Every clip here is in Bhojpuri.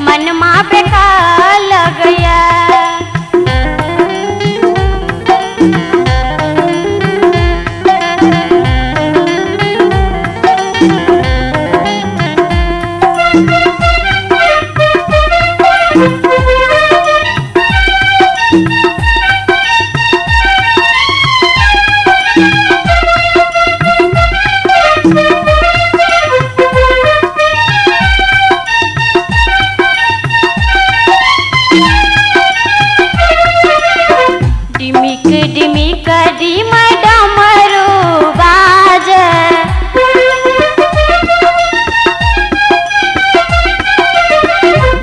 मन माँ बेकार लगया। डिमिक डिम डमरू बाज,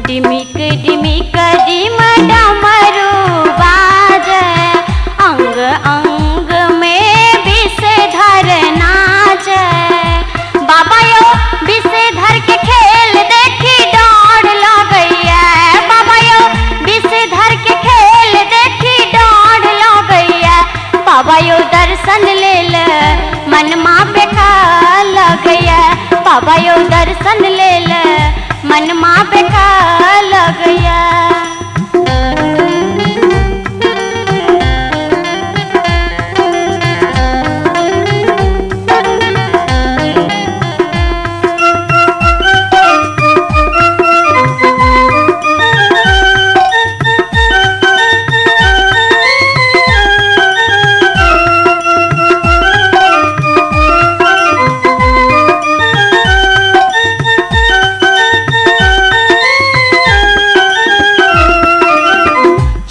डिमिक डिमिक डिम डमरू बाज, अंग अंग में विषधर नाच। बाबा यो विषधर के खेल देखी डर लगैया। बाबा यो विषधर के खेल देखी डर लगैया। बाबा यो दर्शन लेल मन माँ बेकार लगया। बाबा यो दर्शन लेल मन माँ बेकार लगया।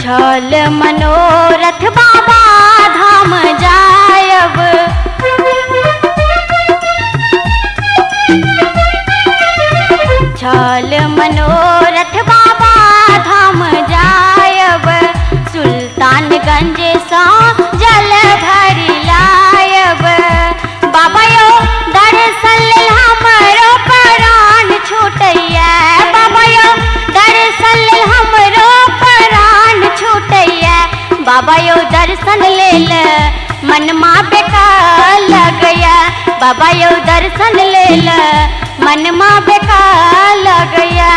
छल मनोरथ बाबा धाम जायब, छल मनोरथ बाबा धाम जायब। सुल्तानगंज सा जल भरी लायब। बाबा यो दर्शन लेल हमरो प्राण छूटैया। बाबा यो दर्शन लेल हमरो प्राण छूटैया। बाबा यो दर्शन लेल मन माँ बेकार लगया। बाबा यो दर्शन लेल मन माँ बेकार लगया।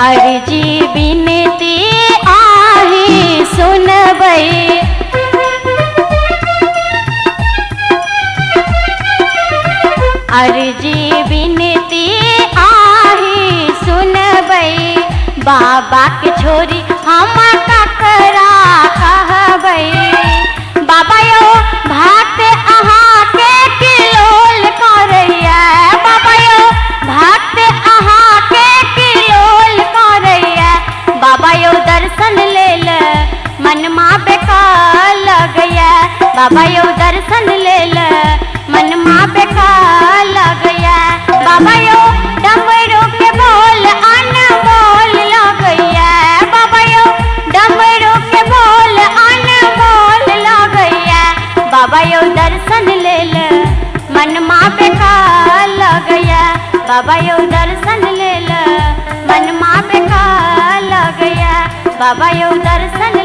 अर्जी बिनती आही सुनबै, अर्जी बिनती आही सुनबै। बाबा के छोरी हम ककरा कहबै। बाबा यो भक्त अहाँ के किलोल करैया। बाबा यो भक्त अहाँ के किलोल करैया। बाबा यो दर्शन लेल मन माँ बेकार लगया। बाबा यो दर्शन लेल मन माँ बेकार लगया। बाबा यो डमरू के बोल अनमोल लगया। बाबा यो डमरू के बोल अनमोल लगया। बाबा यो दर्शन लेल मन माँ बेकार लगया। बाबा यो दर्शन लेल मन माँ बेकार लगया। बाबा यो दर्शन